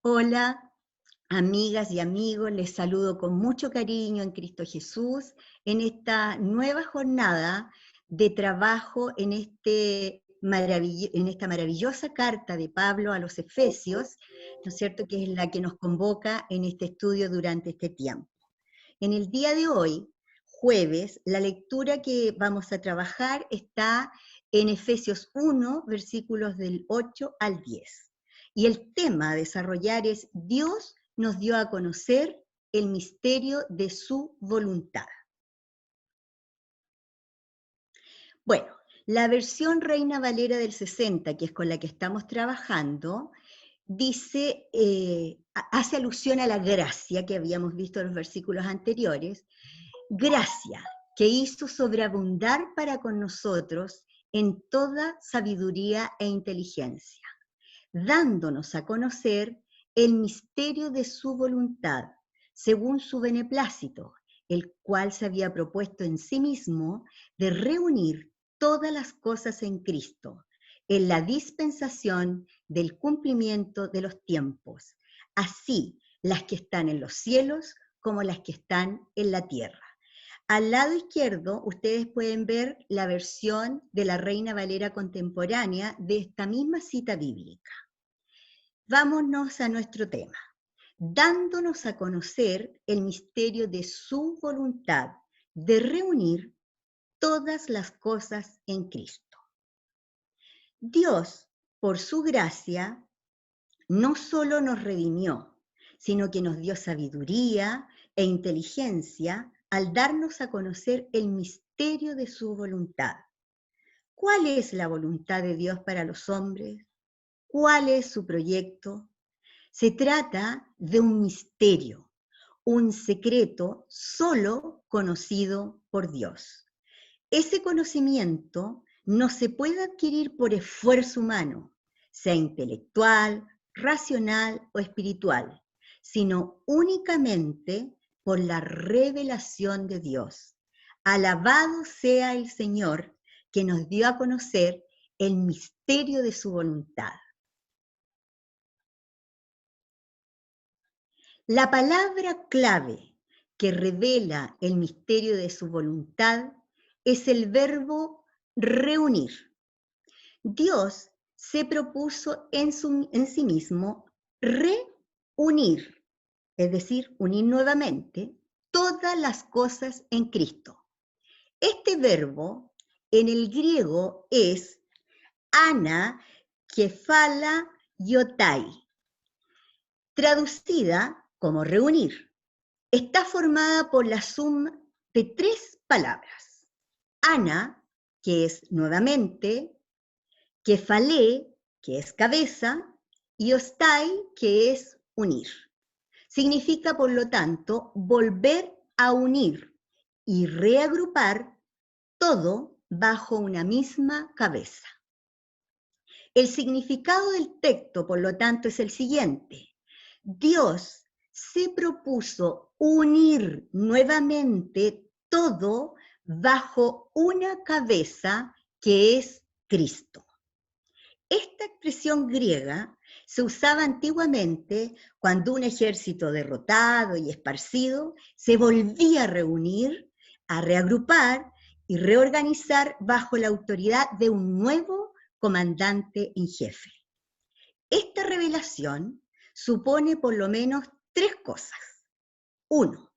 Hola, amigas y amigos, les saludo con mucho cariño en Cristo Jesús en esta nueva jornada de trabajo en esta maravillosa carta de Pablo a los Efesios, ¿no es cierto?, que es la que nos convoca en este estudio durante este tiempo. En el día de hoy, jueves, la lectura que vamos a trabajar está en Efesios 1, versículos del 8 al 10. Y el tema a desarrollar es: Dios nos dio a conocer el misterio de su voluntad. Bueno, la versión Reina Valera del 60, que es con la que estamos trabajando, dice, hace alusión a la gracia que habíamos visto en los versículos anteriores, gracia que hizo sobreabundar para con nosotros en toda sabiduría e inteligencia, dándonos a conocer el misterio de su voluntad, según su beneplácito, el cual se había propuesto en sí mismo de reunir todas las cosas en Cristo, en la dispensación del cumplimiento de los tiempos, así las que están en los cielos como las que están en la tierra. Al lado izquierdo, ustedes pueden ver la versión de la Reina Valera contemporánea de esta misma cita bíblica. Vámonos a nuestro tema, dándonos a conocer el misterio de su voluntad, de reunir todas las cosas en Cristo. Dios, por su gracia, no solo nos redimió, sino que nos dio sabiduría e inteligencia al darnos a conocer el misterio de su voluntad. ¿Cuál es la voluntad de Dios para los hombres? ¿Cuál es su proyecto? Se trata de un misterio, un secreto solo conocido por Dios. Ese conocimiento no se puede adquirir por esfuerzo humano, sea intelectual, racional o espiritual, sino únicamente por la revelación de Dios. Alabado sea el Señor que nos dio a conocer el misterio de su voluntad. La palabra clave que revela el misterio de su voluntad es el verbo reunir. Dios se propuso en sí mismo reunir, es decir, unir nuevamente todas las cosas en Cristo. Este verbo en el griego es anakephala-iotai, traducida como reunir. Está formada por la suma de tres palabras. Ana, que es nuevamente, kefalé, que es cabeza, y ostai, que es unir. Significa, por lo tanto, volver a unir y reagrupar todo bajo una misma cabeza. El significado del texto, por lo tanto, es el siguiente: Dios se propuso unir nuevamente todo bajo una cabeza que es Cristo. Esta expresión griega se usaba antiguamente cuando un ejército derrotado y esparcido se volvía a reunir, a reagrupar y reorganizar bajo la autoridad de un nuevo comandante en jefe. Esta revelación supone por lo menos tres cosas. Uno,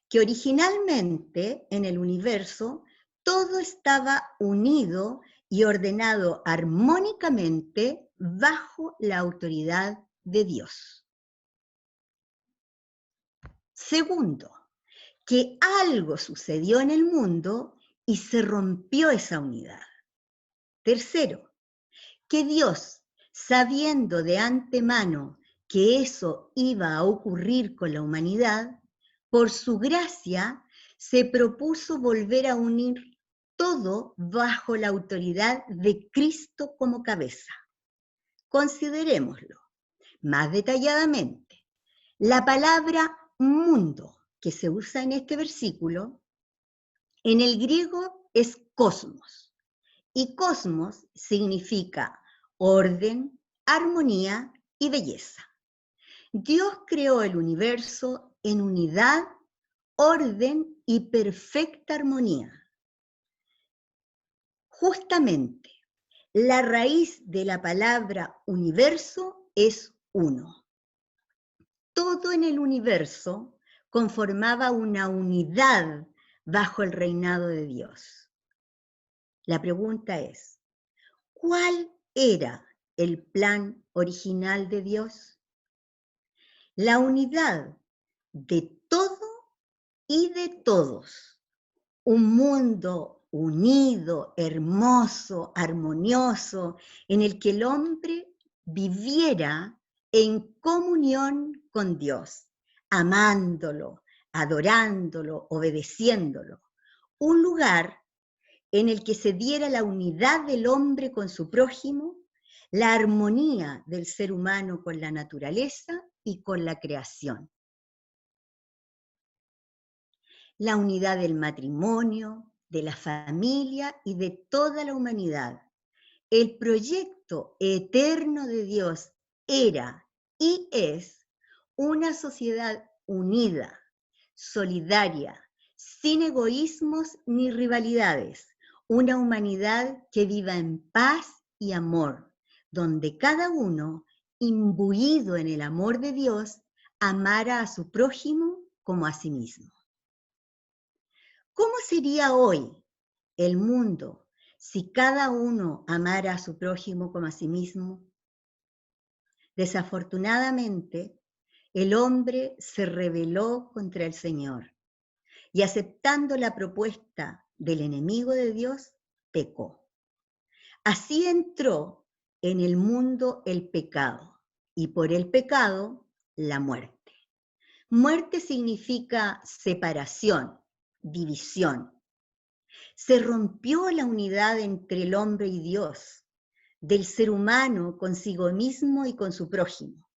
que originalmente en el universo todo estaba unido y ordenado armónicamente bajo la autoridad de Dios. Segundo, que algo sucedió en el mundo y se rompió esa unidad. Tercero, que Dios, sabiendo de antemano que eso iba a ocurrir con la humanidad, por su gracia se propuso volver a unir todo bajo la autoridad de Cristo como cabeza. Considerémoslo más detalladamente. La palabra mundo que se usa en este versículo, en el griego es cosmos, y cosmos significa orden, armonía y belleza. Dios creó el universo en unidad, orden y perfecta armonía. Justamente, la raíz de la palabra universo es uno. Todo en el universo conformaba una unidad bajo el reinado de Dios. La pregunta es, ¿cuál era el plan original de Dios? La unidad de todo y de todos. Un mundo unido, hermoso, armonioso, en el que el hombre viviera en comunión con Dios, amándolo, adorándolo, obedeciéndolo. Un lugar en el que se diera la unidad del hombre con su prójimo, la armonía del ser humano con la naturaleza y con la creación. La unidad del matrimonio, de la familia y de toda la humanidad. El proyecto eterno de Dios era y es una sociedad unida, solidaria, sin egoísmos ni rivalidades, una humanidad que viva en paz y amor, donde cada uno, imbuido en el amor de Dios, amara a su prójimo como a sí mismo. ¿Cómo sería hoy el mundo si cada uno amara a su prójimo como a sí mismo? Desafortunadamente, el hombre se rebeló contra el Señor y aceptando la propuesta del enemigo de Dios, pecó. Así entró en el mundo el pecado y por el pecado la muerte. Muerte significa separación, división. Se rompió la unidad entre el hombre y Dios, del ser humano consigo mismo y con su prójimo.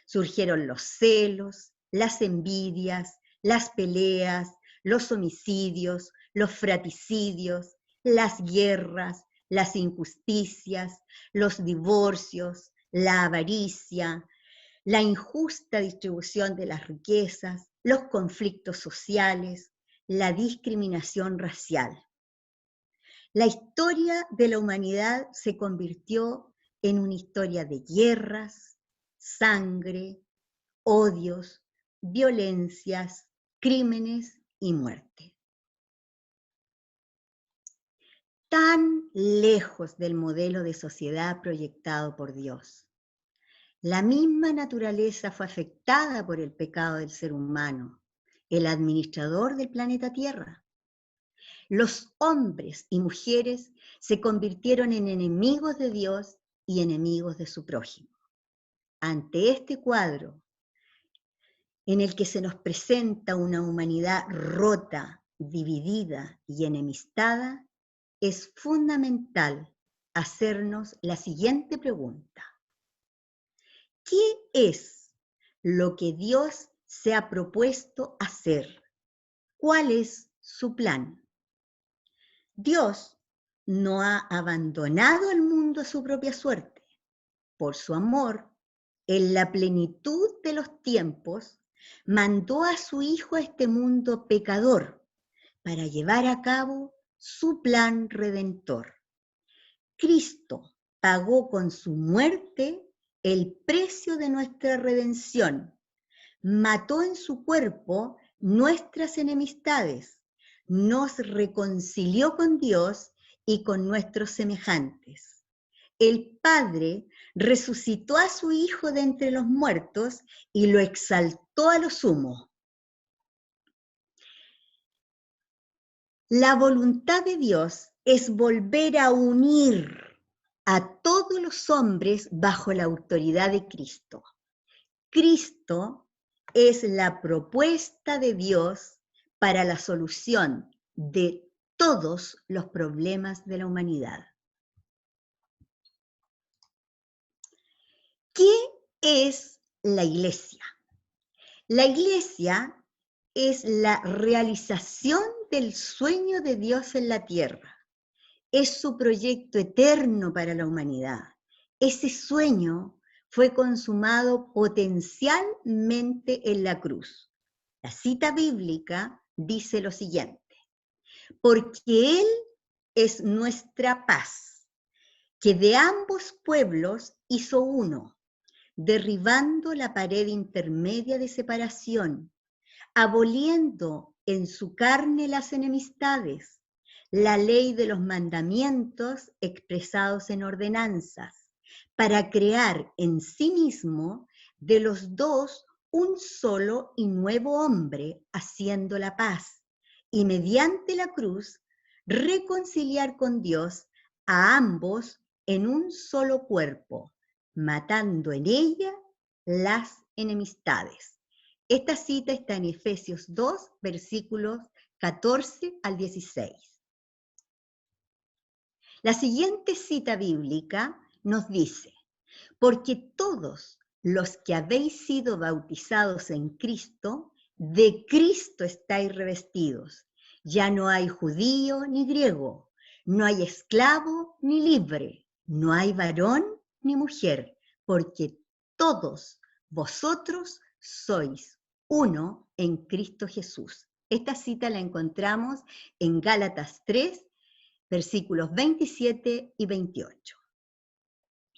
Surgieron los celos, las envidias, las peleas, los homicidios, los fratricidios, las guerras, las injusticias, los divorcios, la avaricia, la injusta distribución de las riquezas, los conflictos sociales, la discriminación racial. La historia de la humanidad se convirtió en una historia de guerras, sangre, odios, violencias, crímenes y muerte. Tan lejos del modelo de sociedad proyectado por Dios. La misma naturaleza fue afectada por el pecado del ser humano, el administrador del planeta Tierra. Los hombres y mujeres se convirtieron en enemigos de Dios y enemigos de su prójimo. Ante este cuadro, en el que se nos presenta una humanidad rota, dividida y enemistada, es fundamental hacernos la siguiente pregunta. ¿Qué es lo que Dios se ha propuesto hacer? ¿Cuál es su plan? Dios no ha abandonado al mundo a su propia suerte. Por su amor, en la plenitud de los tiempos, mandó a su Hijo a este mundo pecador para llevar a cabo su plan redentor. Cristo pagó con su muerte el precio de nuestra redención. Mató en su cuerpo nuestras enemistades, nos reconcilió con Dios y con nuestros semejantes. El Padre resucitó a su Hijo de entre los muertos y lo exaltó a lo sumo. La voluntad de Dios es volver a unir a todos los hombres bajo la autoridad de Cristo. Cristo es la propuesta de Dios para la solución de todos los problemas de la humanidad. ¿Qué es la Iglesia? La Iglesia es la realización del sueño de Dios en la tierra. Es su proyecto eterno para la humanidad. Ese sueño fue consumado potencialmente en la cruz. La cita bíblica dice lo siguiente: porque Él es nuestra paz, que de ambos pueblos hizo uno, derribando la pared intermedia de separación, aboliendo en su carne las enemistades, la ley de los mandamientos expresados en ordenanzas, para crear en sí mismo de los dos un solo y nuevo hombre, haciendo la paz, y mediante la cruz reconciliar con Dios a ambos en un solo cuerpo, matando en ella las enemistades. Esta cita está en Efesios 2, versículos 14 al 16. La siguiente cita bíblica nos dice: porque todos los que habéis sido bautizados en Cristo, de Cristo estáis revestidos. Ya no hay judío ni griego, no hay esclavo ni libre, no hay varón ni mujer, porque todos vosotros sois uno en Cristo Jesús. Esta cita la encontramos en Gálatas 3, versículos 27 y 28.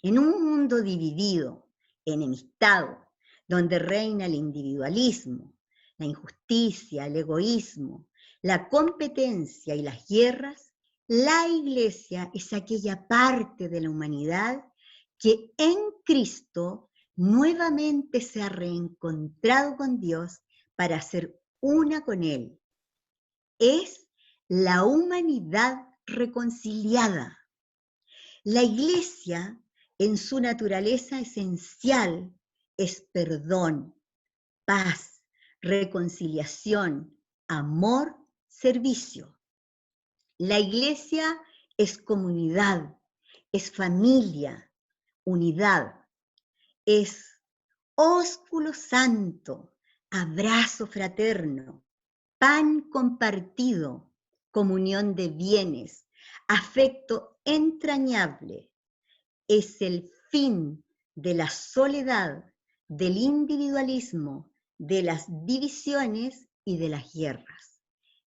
En un mundo dividido, enemistado, donde reina el individualismo, la injusticia, el egoísmo, la competencia y las guerras, la Iglesia es aquella parte de la humanidad que en Cristo nuevamente se ha reencontrado con Dios para ser una con Él. Es la humanidad reconciliada. La Iglesia, en su naturaleza esencial, es perdón, paz, reconciliación, amor, servicio. La Iglesia es comunidad, es familia, unidad, es ósculo santo, abrazo fraterno, pan compartido, comunión de bienes, afecto entrañable. Es el fin de la soledad, del individualismo, de las divisiones y de las guerras.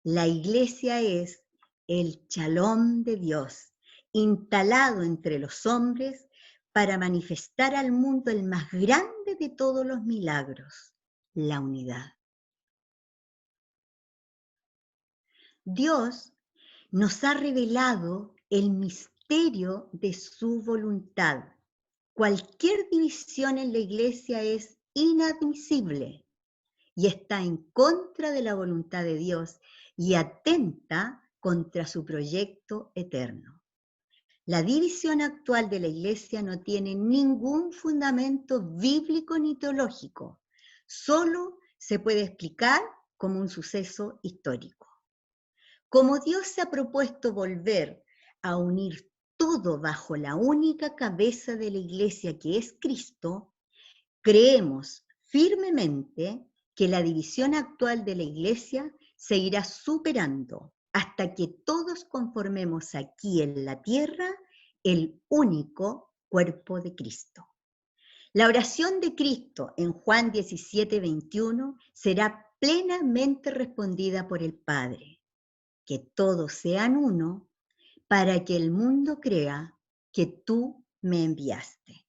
La Iglesia es el shalom de Dios, instalado entre los hombres para manifestar al mundo el más grande de todos los milagros, la unidad. Dios nos ha revelado el misterio de su voluntad. Cualquier división en la Iglesia es inadmisible y está en contra de la voluntad de Dios y atenta contra su proyecto eterno. La división actual de la Iglesia no tiene ningún fundamento bíblico ni teológico, solo se puede explicar como un suceso histórico. Como Dios se ha propuesto volver a unir todo bajo la única cabeza de la Iglesia, que es Cristo, creemos firmemente que la división actual de la Iglesia se irá superando hasta que todos conformemos aquí en la tierra el único cuerpo de Cristo. La oración de Cristo en Juan 17, 21 será plenamente respondida por el Padre: que todos sean uno, para que el mundo crea que tú me enviaste.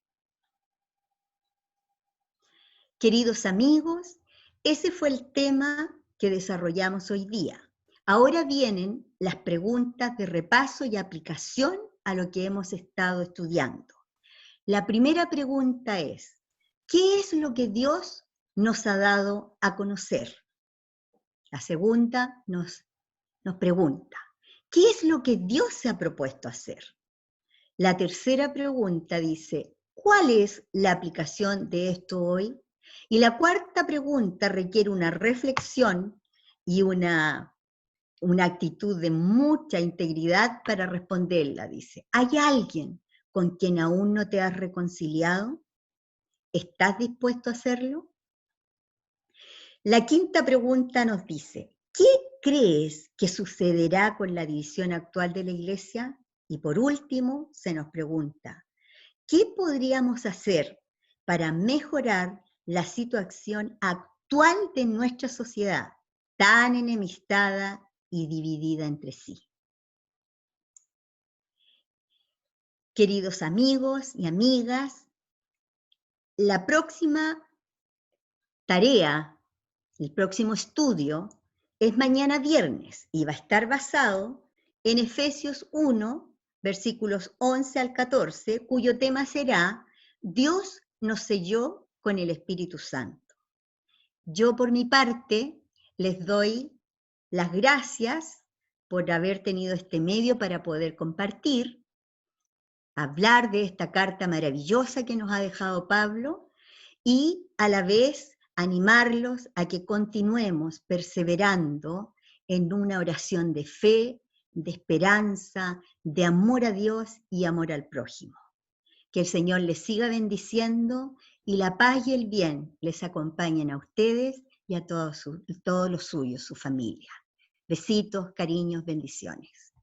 Queridos amigos, ese fue el tema que desarrollamos hoy día. Ahora vienen las preguntas de repaso y aplicación a lo que hemos estado estudiando. La primera pregunta es: ¿qué es lo que Dios nos ha dado a conocer? La segunda nos pregunta: ¿qué es lo que Dios se ha propuesto hacer? La tercera pregunta dice: ¿cuál es la aplicación de esto hoy? Y la cuarta pregunta requiere una reflexión y una actitud de mucha integridad para responderla. Dice: ¿hay alguien con quien aún no te has reconciliado? ¿Estás dispuesto a hacerlo? La quinta pregunta nos dice: ¿qué crees que sucederá con la división actual de la Iglesia? Y por último, se nos pregunta: ¿qué podríamos hacer para mejorar la situación actual de nuestra sociedad, tan enemistada y dividida entre sí. Queridos amigos y amigas, la próxima tarea, el próximo estudio, es mañana viernes y va a estar basado en Efesios 1, versículos 11 al 14, cuyo tema será Dios nos selló con el Espíritu Santo. Yo por mi parte les doy las gracias por haber tenido este medio para poder compartir, hablar de esta carta maravillosa que nos ha dejado Pablo y a la vez animarlos a que continuemos perseverando en una oración de fe, de esperanza, de amor a Dios y amor al prójimo. Que el Señor les siga bendiciendo y la paz y el bien les acompañen a ustedes y a todos los suyos, su familia. Besitos, cariños, bendiciones.